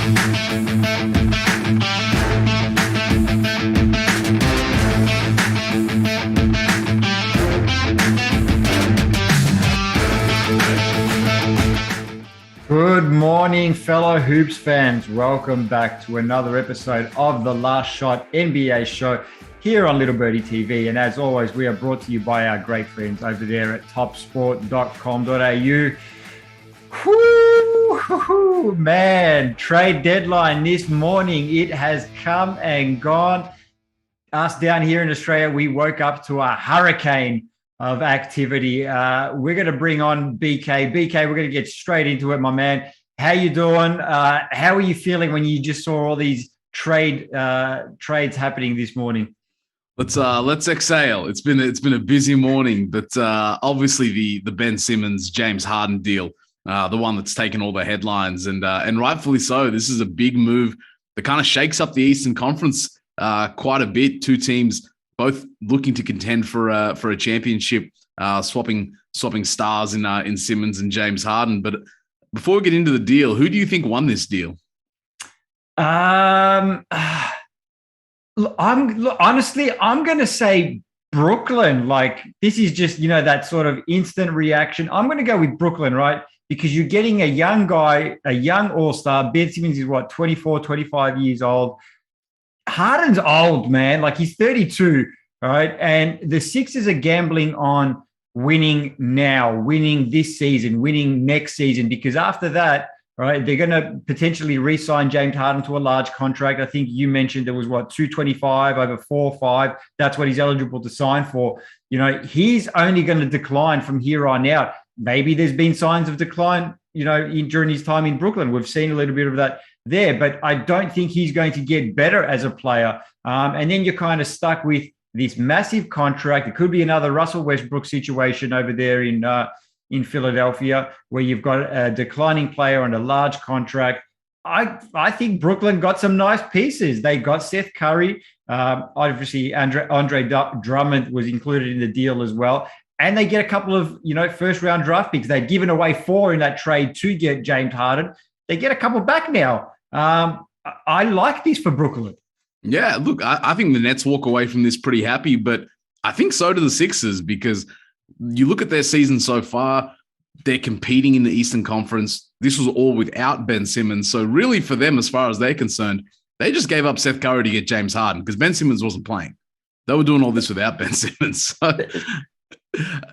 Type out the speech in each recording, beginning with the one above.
Good morning, fellow Hoops fans. Welcome back to another episode of the Last Shot NBA show here on Little Birdie TV. And as always, we are brought to you by our great friends over there at topsport.com.au. Woo, man, trade deadline this morning. It has come and gone. Us down here in Australia, we woke up to a hurricane of activity. We're going to bring on BK. BK, we're going to get straight into it, my man. How you doing? How are you feeling when you just saw all these trades happening this morning? Let's exhale. It's been a busy morning, but obviously the Ben Simmons, James Harden deal, the one that's taken all the headlines, and rightfully so. This is a big move that kind of shakes up the Eastern Conference quite a bit. Two teams both looking to contend for a championship, swapping stars in Simmons and James Harden. But before we get into the deal, who do you think won this deal? I'm going to say Brooklyn. Like, this is just, that sort of instant reaction. I'm going to go with Brooklyn, right? Because you're getting a young guy, a young all-star. Ben Simmons is 24, 25 years old. Harden's old, man. Like, he's 32, right? And the Sixers are gambling on winning now, winning this season, winning next season, because after that, right, they're going to potentially re-sign James Harden to a large contract. I think you mentioned there was, 225 over 4 or 5. That's what he's eligible to sign for. He's only going to decline from here on out. Maybe there's been signs of decline, during his time in Brooklyn. We've seen a little bit of that there, but I don't think he's going to get better as a player. And then you're kind of stuck with this massive contract. It could be another Russell Westbrook situation over there in Philadelphia, where you've got a declining player on a large contract. I think Brooklyn got some nice pieces. They got Seth Curry. Obviously, Andre Drummond was included in the deal as well. And they get a couple of, first-round draft picks. They've given away 4 in that trade to get James Harden. They get a couple back now. I like this for Brooklyn. Yeah, look, I think the Nets walk away from this pretty happy, but I think so do the Sixers, because you look at their season so far, they're competing in the Eastern Conference. This was all without Ben Simmons. So really for them, as far as they're concerned, they just gave up Seth Curry to get James Harden because Ben Simmons wasn't playing. They were doing all this without Ben Simmons. So,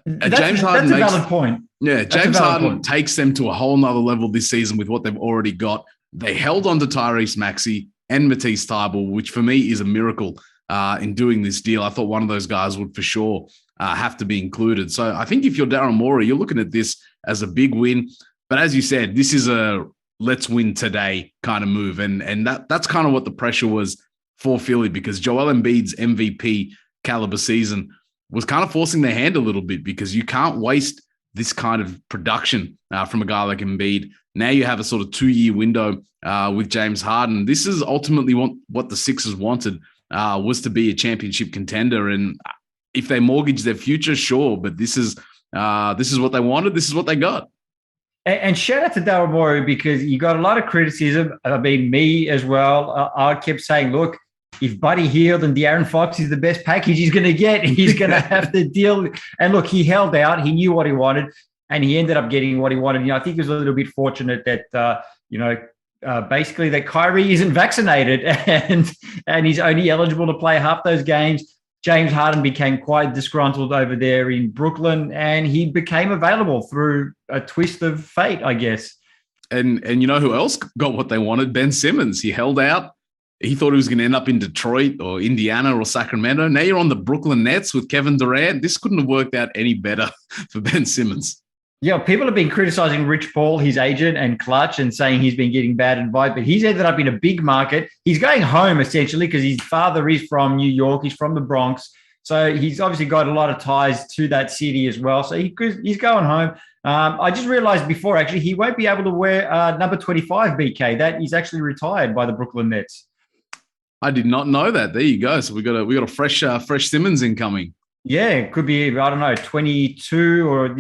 James Harden that's a valid point. Yeah, James Harden takes them to a whole nother level this season with what they've already got. They held on to Tyrese Maxey and Matisse Thybulle, which for me is a miracle in doing this deal. I thought one of those guys would for sure have to be included. So I think if you're Daryl Morey, you're looking at this as a big win. But as you said, this is a let's win today kind of move. And that's kind of what the pressure was for Philly, because Joel Embiid's MVP caliber season was kind of forcing their hand a little bit, because you can't waste this kind of production from a guy like Embiid. Now you have a sort of 2-year window with James Harden. This is ultimately what the Sixers wanted, was to be a championship contender. And if they mortgage their future, sure, but this is what they wanted. This is what they got. And shout out to Daryl Morey, because you got a lot of criticism. I mean, me as well. I kept saying, look, if Buddy Hield and De'Aaron Fox is the best package he's going to get, he's going to have to deal. And look, he held out. He knew what he wanted, and he ended up getting what he wanted. I think he was a little bit fortunate that, basically that Kyrie isn't vaccinated and he's only eligible to play half those games. James Harden became quite disgruntled over there in Brooklyn, and he became available through a twist of fate, I guess. And you know who else got what they wanted? Ben Simmons. He held out. He thought he was going to end up in Detroit or Indiana or Sacramento. Now you're on the Brooklyn Nets with Kevin Durant. This couldn't have worked out any better for Ben Simmons. Yeah, people have been criticizing Rich Paul, his agent, and Clutch, and saying he's been getting bad advice, but he's ended up in a big market. He's going home, essentially, because his father is from New York. He's from the Bronx. So he's obviously got a lot of ties to that city as well. So he's going home. I just realized before, actually, he won't be able to wear number 25, BK. That he's actually retired by the Brooklyn Nets. I did not know that. There you go. So we got a fresh Simmons incoming. Yeah, it could be, I don't know, 22 or,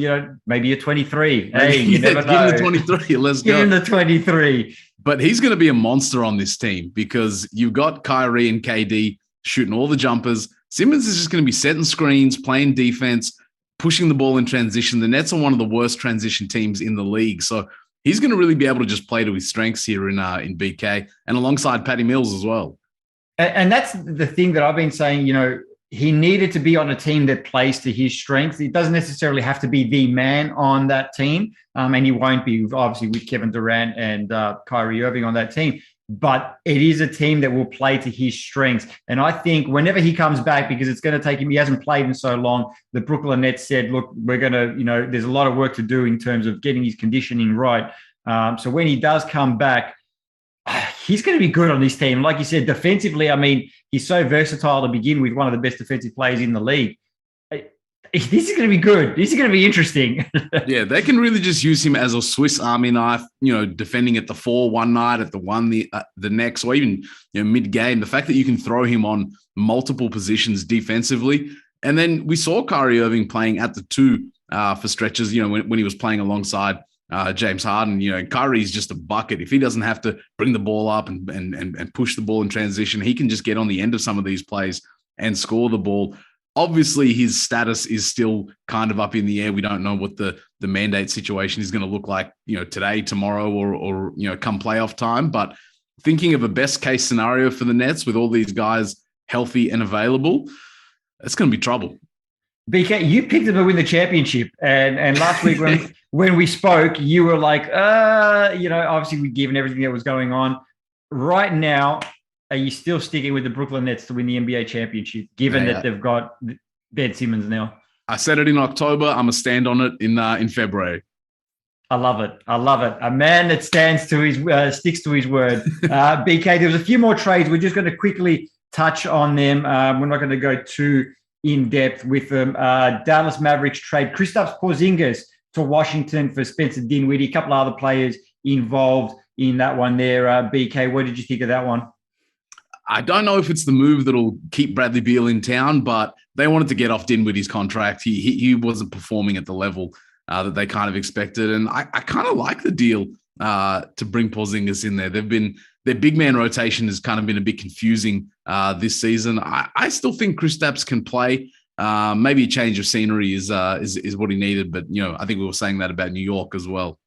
maybe a 23. Hey, you never know. Give him the 23. Let's go. Give him the 23. But he's going to be a monster on this team because you've got Kyrie and KD shooting all the jumpers. Simmons is just going to be setting screens, playing defense, pushing the ball in transition. The Nets are one of the worst transition teams in the league. So he's going to really be able to just play to his strengths here in BK and alongside Patty Mills as well. And that's the thing that I've been saying, he needed to be on a team that plays to his strengths. It doesn't necessarily have to be the man on that team. And he won't be, obviously, with Kevin Durant and Kyrie Irving on that team. But it is a team that will play to his strengths. And I think whenever he comes back, because it's going to take him, he hasn't played in so long, the Brooklyn Nets said, look, we're going to, there's a lot of work to do in terms of getting his conditioning right. So when he does come back, he's going to be good on this team. Like you said, defensively, I mean, he's so versatile to begin with, one of the best defensive players in the league. This is going to be good. This is going to be interesting. Yeah, they can really just use him as a Swiss Army knife, defending at the 4 one night, at the 1 the next, or even mid-game. The fact that you can throw him on multiple positions defensively. And then we saw Kyrie Irving playing at the 2 for stretches, when he was playing alongside James Harden. Kyrie's just a bucket. If he doesn't have to bring the ball up and push the ball in transition, he can just get on the end of some of these plays and score the ball. Obviously, his status is still kind of up in the air. We don't know what the mandate situation is going to look like, today, tomorrow, or come playoff time. But thinking of a best case scenario for the Nets with all these guys healthy and available, it's going to be trouble. BK, you picked them to win the championship, and last week when we spoke, you were like, obviously we'd given everything that was going on. Right now, are you still sticking with the Brooklyn Nets to win the NBA championship, given that they've got Ben Simmons now? I said it in October. I'm going to stand on it in February. I love it. A man that sticks to his word. BK, there was a few more trades. We're just going to quickly touch on them. We're not going to go too in depth with them. Dallas Mavericks trade Kristaps Porzingis to Washington for Spencer Dinwiddie. A couple of other players involved in that one there. BK, what did you think of that one? I don't know if it's the move that'll keep Bradley Beal in town, but they wanted to get off Dinwiddie's contract. He wasn't performing at the level that they kind of expected. And I kind of like the deal to bring Porzingis in there. Their big man rotation has kind of been a bit confusing this season. I still think Kristaps can play. Maybe a change of scenery is what he needed. But, I think we were saying that about New York as well.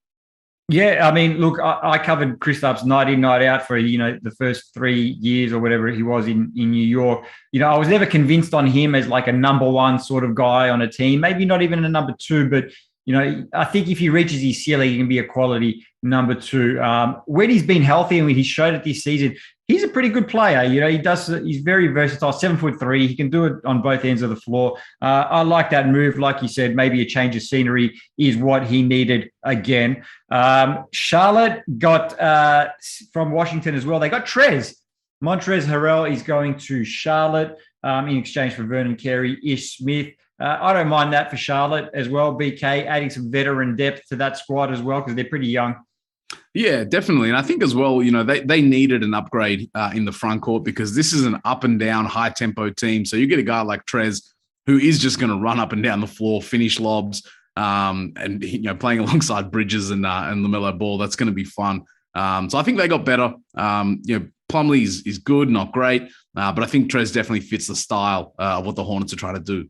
Yeah, I mean, look, I covered Kristaps night in, night out for, the first 3 years or whatever he was in New York. I was never convinced on him as like a number 1 sort of guy on a team, maybe not even a number 2, but, I think if he reaches his ceiling, he can be a quality number 2. When he's been healthy and when he showed it this season, he's a pretty good player. He's very versatile, 7'3". He can do it on both ends of the floor. I like that move. Like you said, maybe a change of scenery is what he needed again. Charlotte got from Washington as well. They got Montrezl Harrell is going to Charlotte in exchange for Vernon Carey, Ish Smith. I don't mind that for Charlotte as well, BK, adding some veteran depth to that squad as well because they're pretty young. Yeah, definitely. And I think as well, they needed an upgrade in the front court because this is an up and down, high tempo team. So you get a guy like Trez who is just going to run up and down the floor, finish lobs, and playing alongside Bridges and LaMelo Ball. That's going to be fun. So I think they got better. Plumlee is good, not great, but I think Trez definitely fits the style of what the Hornets are trying to do.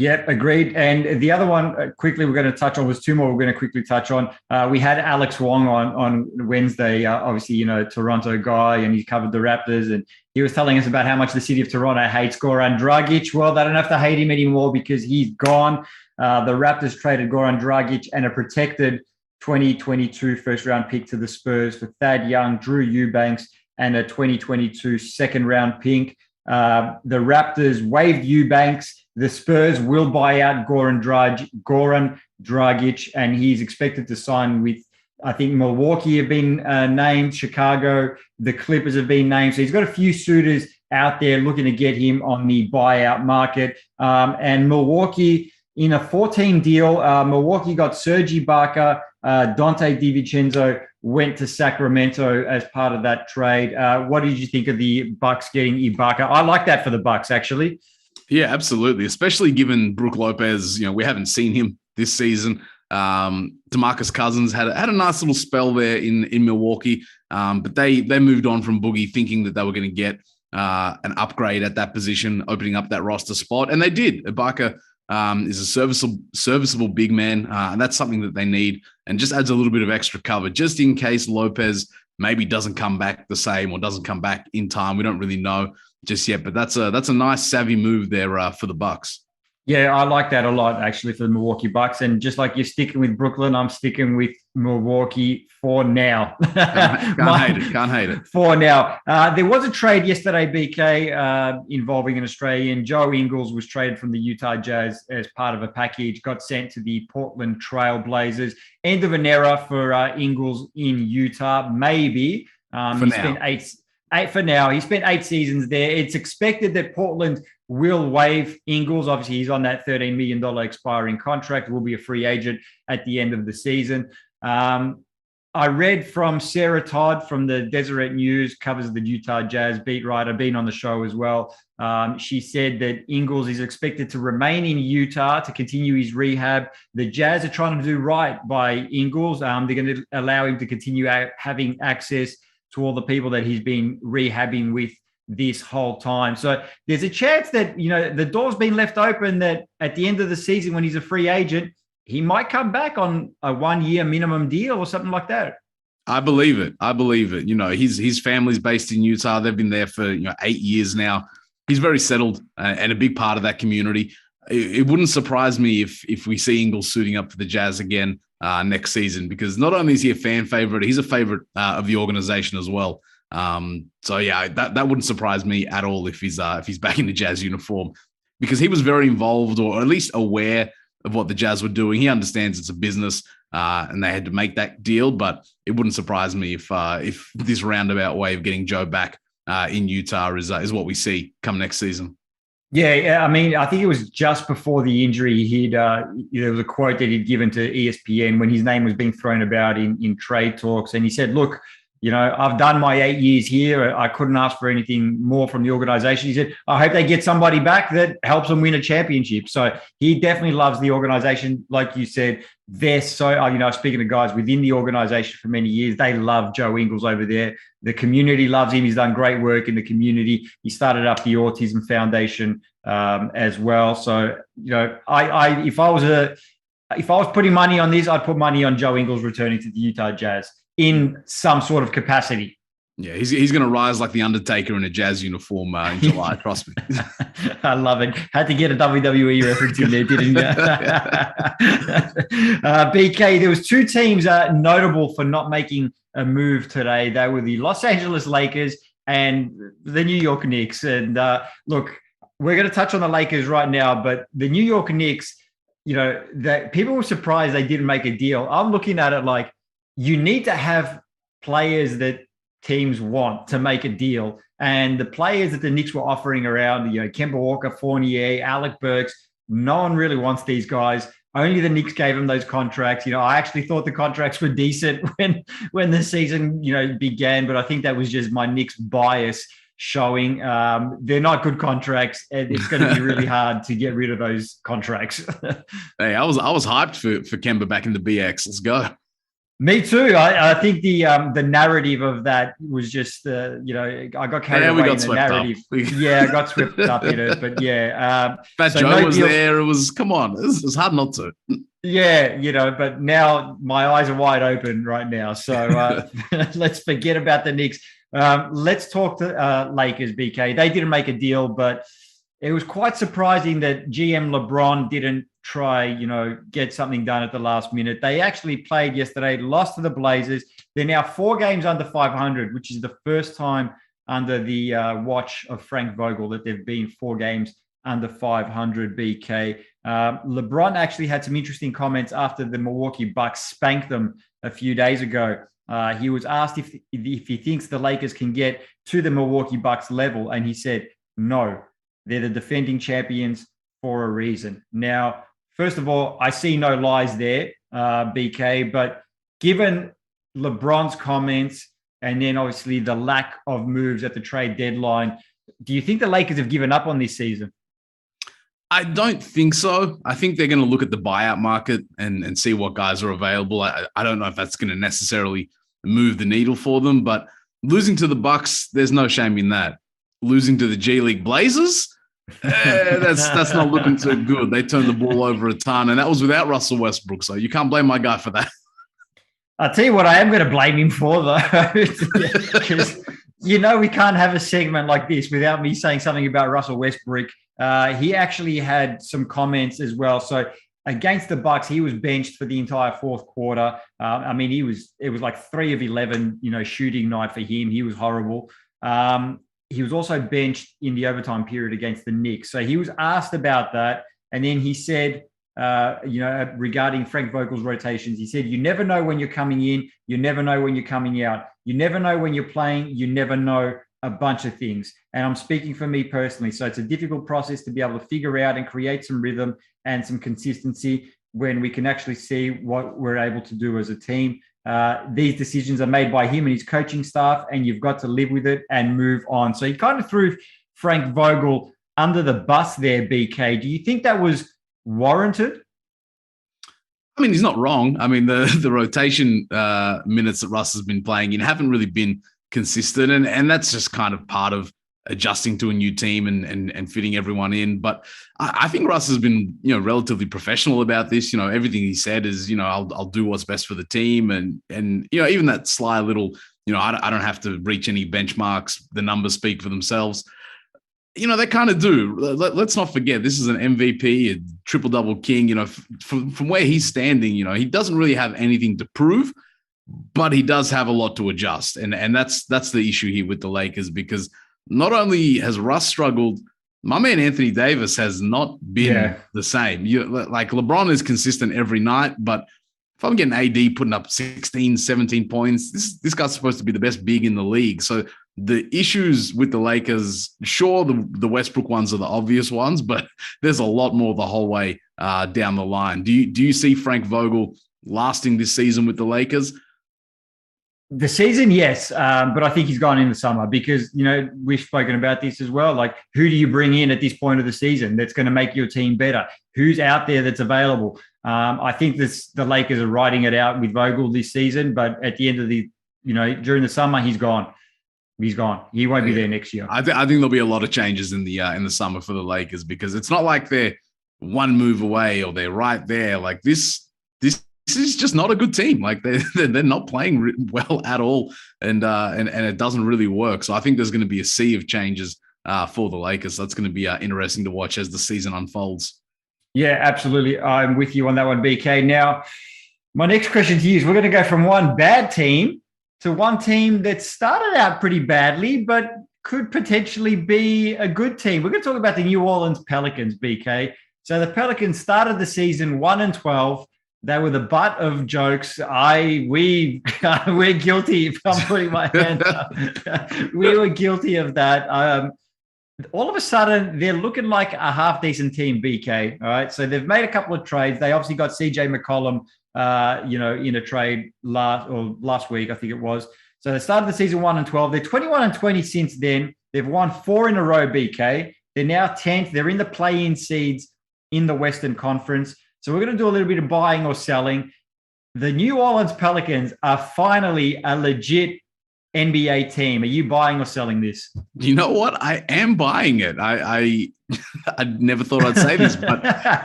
Yeah, agreed. And the other one, quickly, we're going to touch on was 2 more we're going to quickly touch on. We had Alex Wong on Wednesday, obviously, Toronto guy, and he covered the Raptors. And he was telling us about how much the city of Toronto hates Goran Dragic. Well, they don't have to hate him anymore because he's gone. The Raptors traded Goran Dragic and a protected 2022 first-round pick to the Spurs for Thad Young, Drew Eubanks, and a 2022 second-round pick. The Raptors waived Eubanks. The Spurs will buy out Goran Dragic, and he's expected to sign with, I think, Milwaukee have been named, Chicago, the Clippers have been named. So he's got a few suitors out there looking to get him on the buyout market. And Milwaukee, in a 14 deal, Milwaukee got Serge Ibaka, Dante DiVincenzo went to Sacramento as part of that trade. What did you think of the Bucks getting Ibaka? I like that for the Bucks, actually. Yeah, absolutely. Especially given Brook Lopez, we haven't seen him this season. DeMarcus Cousins had a nice little spell there in Milwaukee, but they moved on from Boogie thinking that they were going to get an upgrade at that position, opening up that roster spot, and they did. Ibaka is a serviceable big man, and that's something that they need, and just adds a little bit of extra cover just in case Lopez maybe doesn't come back the same or doesn't come back in time. We don't really know just yet, but that's a nice savvy move there for the Bucks. Yeah, I like that a lot, actually, for the Milwaukee Bucks. And just like you're sticking with Brooklyn, I'm sticking with Milwaukee for now. Can't hate it. For now. There was a trade yesterday, BK, involving an Australian. Joe Ingles was traded from the Utah Jazz as part of a package, got sent to the Portland Trail Blazers. End of an era for Ingles in Utah, maybe. For now. He spent 8 seasons there. It's expected that Portland will waive Ingles. Obviously, he's on that $13 million expiring contract, will be a free agent at the end of the season. I read from Sarah Todd from the Deseret News, covers the Utah Jazz beat writer, been on the show as well. She said that Ingles is expected to remain in Utah to continue his rehab. The Jazz are trying to do right by Ingles. They're going to allow him to continue having access to all the people that he's been rehabbing with this whole time. So there's a chance that, the door's been left open that at the end of the season, when he's a free agent, he might come back on a 1-year minimum deal or something like that. I believe it. His family's based in Utah. They've been there for 8 years now. He's very settled and a big part of that community. It wouldn't surprise me if we see Ingles suiting up for the Jazz again next season, because not only is he a fan favorite, he's a favorite of the organization as well. So yeah, that wouldn't surprise me at all if he's back in the Jazz uniform, because he was very involved, or at least aware of what the Jazz were doing. He understands it's a business, and they had to make that deal. But it wouldn't surprise me if this roundabout way of getting Joe back in Utah is what we see come next season. Yeah, I mean, I think it was just before the injury. There was a quote that he'd given to ESPN when his name was being thrown about in trade talks, and he said, "Look, I've done my 8 years here. I couldn't ask for anything more from the organization." He said, "I hope they get somebody back that helps them win a championship." So he definitely loves the organization. Like you said, they're so, speaking to guys within the organization for many years, they love Joe Ingles over there. The community loves him. He's done great work in the community. He started up the Autism Foundation as well. So, if I was putting money on this, I'd put money on Joe Ingles returning to the Utah Jazz in some sort of capacity. Yeah, he's going to rise like the Undertaker in a Jazz uniform in July. Trust me. I love it. Had to get a WWE reference in there, didn't you? BK, there was 2 teams notable for not making a move today. They were the Los Angeles Lakers and the New York Knicks. And look, we're going to touch on the Lakers right now, but the New York Knicks, that people were surprised they didn't make a deal. I'm looking at it like, you need to have players that teams want to make a deal. And the players that the Knicks were offering around, Kemba Walker, Fournier, Alec Burks, no one really wants these guys. Only the Knicks gave them those contracts. I actually thought the contracts were decent when the season, began, but I think that was just my Knicks bias showing. They're not good contracts, and it's going to be really hard to get rid of those contracts. Hey, I was hyped for Kemba back in the BX. Let's go. Me too. I think the narrative of that was just, I got carried away in the narrative. Yeah, I got swept up in it. But yeah. Fat Joe was there. It was, come on. It's hard not to. Yeah, but now my eyes are wide open right now. So let's forget about the Knicks. Let's talk to Lakers, BK. They didn't make a deal, but it was quite surprising that GM LeBron didn't try, get something done at the last minute. They actually played yesterday, lost to the Blazers. They're now 4 games under 500, which is the first time under the watch of Frank Vogel that they've been 4 games under 500, BK. LeBron actually had some interesting comments after the Milwaukee Bucks spanked them a few days ago. He was asked if he thinks the Lakers can get to the Milwaukee Bucks level, and he said, no, they're the defending champions for a reason. Now, first of all, I see no lies there, BK, but given LeBron's comments and then obviously the lack of moves at the trade deadline, do you think the Lakers have given up on this season? I don't think so. I think they're going to look at the buyout market and see what guys are available. I don't know if that's going to necessarily move the needle for them, but losing to the Bucks, there's no shame in that. Losing to the G League Blazers, that's not looking too good. They turned the ball over a ton, and that was without Russell Westbrook, so you can't blame my guy for that. I'll tell you what I am going to blame him for, though, because we can't have a segment like this without me saying something about Russell Westbrook. He actually had some comments as well. So against the Bucks, he was benched for the entire fourth quarter. It was like 3 of 11, shooting night for him. He was horrible. He was also benched in the overtime period against the Knicks. So he was asked about that. And then he said, regarding Frank Vogel's rotations, he said, you never know when you're coming in. You never know when you're coming out. You never know when you're playing. You never know a bunch of things. And I'm speaking for me personally. So it's a difficult process to be able to figure out and create some rhythm and some consistency when we can actually see what we're able to do as a team. These decisions are made by him and his coaching staff, and you've got to live with it and move on. So he kind of threw Frank Vogel under the bus there, BK. Do you think that was warranted? I mean, he's not wrong. I mean, the rotation minutes that Russ has been playing in haven't really been consistent, and that's just kind of part of adjusting to a new team and fitting everyone in. But I think Russ has been, relatively professional about this. Everything he said is, I'll do what's best for the team. And even that sly little, I don't have to reach any benchmarks. The numbers speak for themselves. They kind of do. Let's not forget, this is an MVP, a triple-double king. From where he's standing, he doesn't really have anything to prove, but he does have a lot to adjust. And that's the issue here with the Lakers, because not only has Russ struggled, my man Anthony Davis has not been the same. Like LeBron is consistent every night, but if I'm getting AD putting up 16, 17 points, this guy's supposed to be the best big in the league. So the issues with the Lakers, sure, the Westbrook ones are the obvious ones, but there's a lot more the whole way down the line. Do you see Frank Vogel lasting this season with the Lakers? The season, yes, but I think he's gone in the summer because, we've spoken about this as well. Like, who do you bring in at this point of the season that's going to make your team better? Who's out there that's available? I think the Lakers are riding it out with Vogel this season, but at the end of during the summer, he's gone. He's gone. He won't be there next year. I think there'll be a lot of changes in the summer for the Lakers, because it's not like they're one move away or they're right there. Like this is just not a good team. Like they're not playing well at all, and it doesn't really work. So I think there's going to be a sea of changes for the Lakers. So that's going to be interesting to watch as the season unfolds. Yeah, absolutely. I'm with you on that one, BK. Now, my next question to you is: we're going to go from one bad team to one team that started out pretty badly, but could potentially be a good team. We're going to talk about the New Orleans Pelicans, BK. So the Pelicans started the season 1-12. They were the butt of jokes. We're guilty. If I'm putting my hand up, we were guilty of that. All of a sudden, they're looking like a half decent team, BK. All right. So they've made a couple of trades. They obviously got CJ McCollum, in a trade last week, I think it was. So they started the season 1-12. They're 21-20 since then. They've won 4 in a row, BK. They're now 10th. They're in the play-in seeds in the Western Conference. So we're going to do a little bit of buying or selling. The New Orleans Pelicans are finally a legit NBA team. Are you buying or selling this? You know what? I am buying it. I never thought I'd say this, but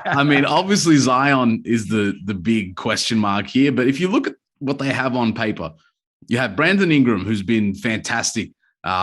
I mean, obviously Zion is the big question mark here. But if you look at what they have on paper, you have Brandon Ingram, who's been fantastic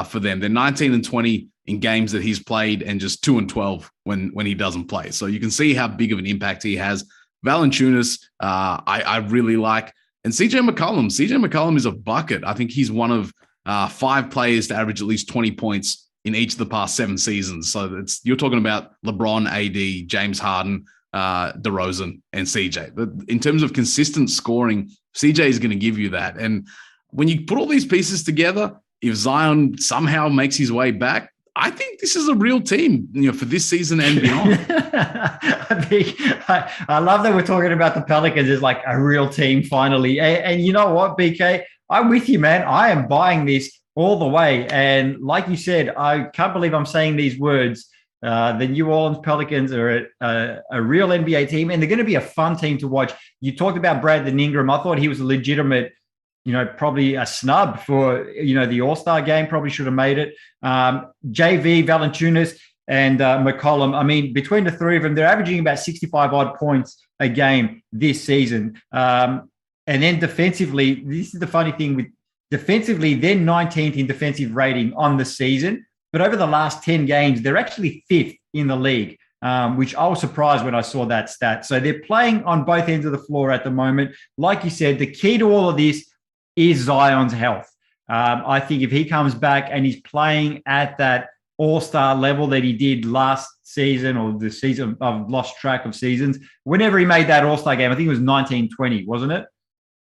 for them. They're 19-20 in games that he's played, and just 2-12 when he doesn't play. So you can see how big of an impact he has. Valanciunas, I really like. And CJ McCollum is a bucket. I think he's one of 5 players to average at least 20 points in each of the past 7 seasons. So you're talking about LeBron, AD, James Harden, DeRozan, and CJ. But in terms of consistent scoring, CJ is going to give you that. And when you put all these pieces together, if Zion somehow makes his way back, I think this is a real team, for this season and beyond. I love that we're talking about the Pelicans as like a real team finally. And you know what, BK? I'm with you, man. I am buying this all the way. And like you said, I can't believe I'm saying these words, The New Orleans Pelicans are a real NBA team, and they're going to be a fun team to watch. You talked about Brandon Ingram. I thought he was a legitimate, probably a snub for, the All-Star game, probably should have made it. JV, Valanciunas, and McCollum. I mean, between the three of them, they're averaging about 65 odd points a game this season. And then defensively, this is the funny thing with defensively, they're 19th in defensive rating on the season, but over the last 10 games, they're actually 5th in the league, which I was surprised when I saw that stat. So they're playing on both ends of the floor at the moment. Like you said, the key to all of this is Zion's health. I think if he comes back and he's playing at that all-star level that he did last season, or the season, I've lost track of seasons, whenever he made that all-star game, I think it was 1920, wasn't it?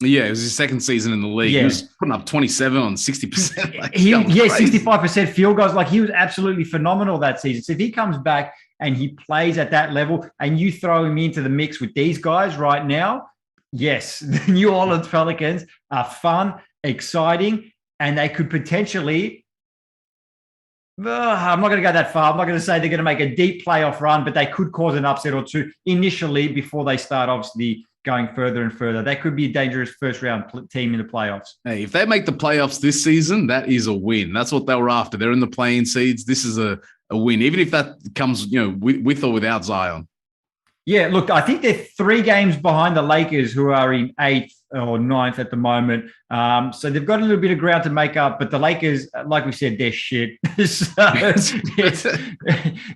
Yeah, it was his second season in the league. Yeah. He was putting up 27 on 60%. 65% field goals. Like, he was absolutely phenomenal that season. So if he comes back and he plays at that level and you throw him into the mix with these guys right now, yes, the New Orleans Pelicans are fun, exciting, and they could potentially, I'm not going to go that far. I'm not going to say they're going to make a deep playoff run, but they could cause an upset or two initially before they start, obviously, going further and further. That could be a dangerous first-round team in the playoffs. Hey, if they make the playoffs this season, that is a win. That's what they were after. They're in the play-in seeds. This is a win, even if that comes, with or without Zion. Yeah, look, I think they're 3 games behind the Lakers, who are in 8th or 9th at the moment. So they've got a little bit of ground to make up, but the Lakers, like we said, they're shit. So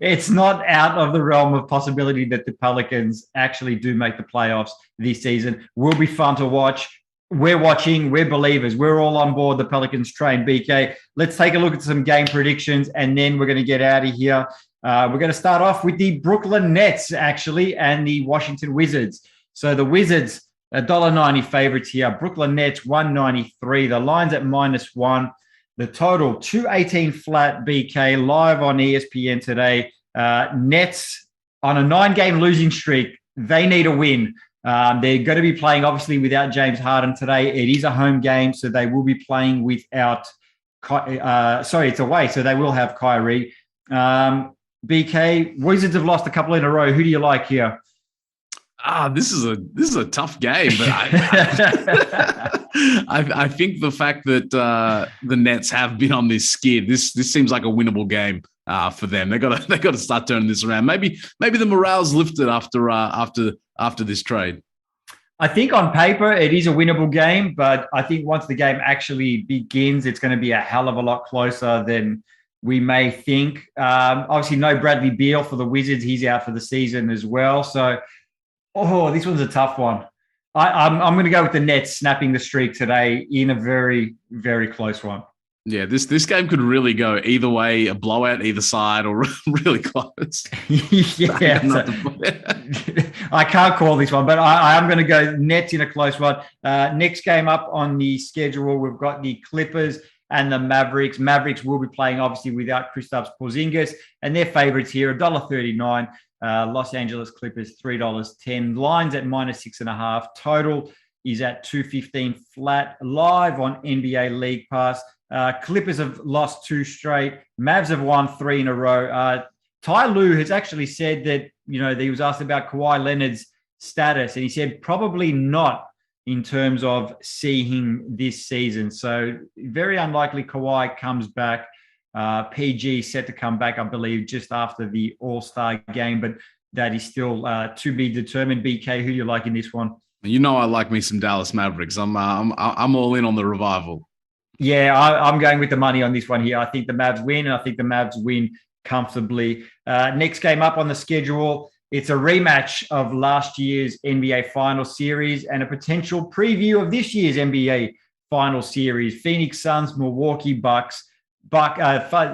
it's not out of the realm of possibility that the Pelicans actually do make the playoffs this season. Will be fun to watch. We're watching. We're believers. We're all on board the Pelicans train, BK. Let's take a look at some game predictions, and then we're going to get out of here. We're going to start off with the Brooklyn Nets, actually, and the Washington Wizards. So the Wizards, $1.90 favorites here. Brooklyn Nets, $1.93. The line's at -1. The total, 218 flat, BK, live on ESPN today. Nets on a 9-game losing streak. They need a win. They're going to be playing, obviously, without James Harden today. It is a home game, so they will be playing without it's away, so they will have Kyrie. BK, Wizards have lost a couple in a row. Who do you like here? This is a tough game, but I think the fact that the Nets have been on this skid, this seems like a winnable game for them. They got to start turning this around. Maybe the morale's lifted after this trade. I think on paper it is a winnable game, but I think once the game actually begins, it's going to be a hell of a lot closer than we may think. Obviously, no Bradley Beal for the Wizards. He's out for the season as well. So, this one's a tough one. I'm going to go with the Nets snapping the streak today in a very, very close one. Yeah, this game could really go either way, a blowout either side, or really close. Yeah, I can't call this one, but I am going to go Nets in a close one. Next game up on the schedule, we've got the Clippers and the Mavericks. Mavericks will be playing, obviously, without Kristaps Porzingis, and their favorites here, $1.39. Los Angeles Clippers, $3.10. Lines at -6.5. Total is at 215 flat, live on NBA League Pass. Clippers have lost 2 straight. Mavs have won 3 in a row. Ty Lue has actually said that, that he was asked about Kawhi Leonard's status, and he said probably not in terms of seeing this season. So very unlikely Kawhi comes back. PG set to come back, I believe, just after the All-Star game, but that is still to be determined. BK, who do you like in this one? I like me some Dallas Mavericks. I'm all in on the revival. Yeah, I'm going with the money on this one here. I think the Mavs win, and I think the Mavs win comfortably. Next game up on the schedule, it's a rematch of last year's NBA Final Series and a potential preview of this year's NBA Final Series. Phoenix Suns, Milwaukee Bucks.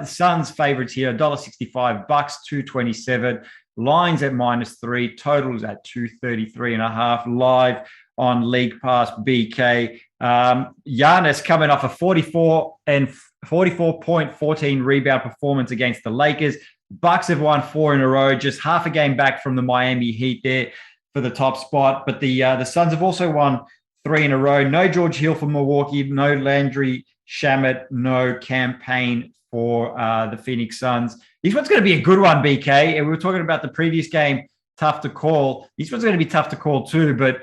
Suns favorites here, $1.65. Bucks, $2.27. Lines at -3. Totals at 233.5. Live on League Pass, BK. Giannis coming off a 44-point, 14 rebound performance against the Lakers. Bucks have won 4 in a row, just half a game back from the Miami Heat there for the top spot. But the Suns have also won 3 in a row. No George Hill for Milwaukee, no Landry Shamet, no campaign for the Phoenix Suns. This one's going to be a good one, BK. And we were talking about the previous game, tough to call. This one's going to be tough to call too, but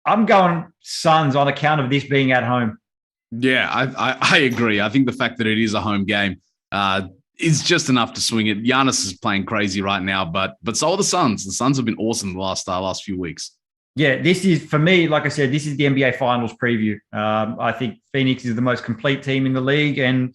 I'm going Suns on account of this being at home. Yeah, I agree. I think the fact that it is a home game is just enough to swing it. Giannis is playing crazy right now, but so are the Suns. The Suns have been awesome the last few weeks. Yeah, this is, for me, like I said, this is the NBA Finals preview. I think Phoenix is the most complete team in the league, and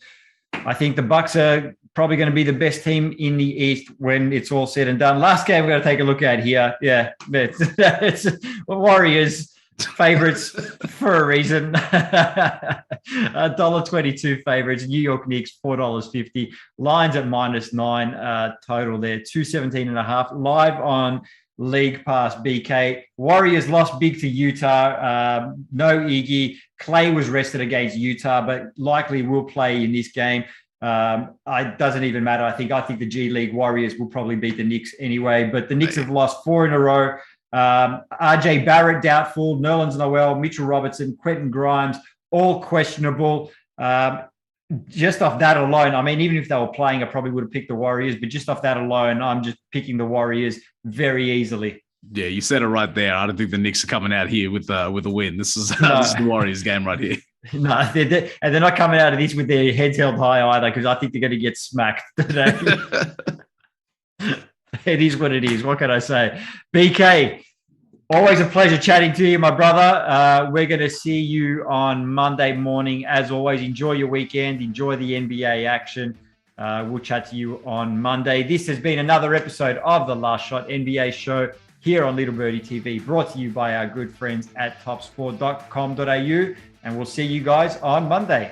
I think the Bucks are probably going to be the best team in the East when it's all said and done. Last game we're going to take a look at here. Yeah, it's Warriors favorites for a reason. $1.22 favorites. New York Knicks, $4.50. Lines at -9 total there. 217.5 live on League Pass. BK. Warriors lost big to Utah. No Iggy. Clay was rested against Utah, but likely will play in this game. It doesn't even matter. I think the G League Warriors will probably beat the Knicks anyway, but the Knicks have lost 4 in a row. RJ Barrett doubtful, Nerlens Noel, Mitchell Robertson, Quentin Grimes, all questionable. Just off that alone, I mean, even if they were playing, I probably would have picked the Warriors, but just off that alone, I'm just picking the Warriors very easily. Yeah, you said it right there. I don't think the Knicks are coming out here with a win. This is the Warriors game right here. No, and they're not coming out of this with their heads held high either, because I think they're going to get smacked today. It is what it is. What can I say? BK, always a pleasure chatting to you, my brother. We're going to see you on Monday morning. As always, enjoy your weekend. Enjoy the NBA action. We'll chat to you on Monday. This has been another episode of the Last Shot NBA show here on Little Birdie TV, brought to you by our good friends at topsport.com.au. And we'll see you guys on Monday.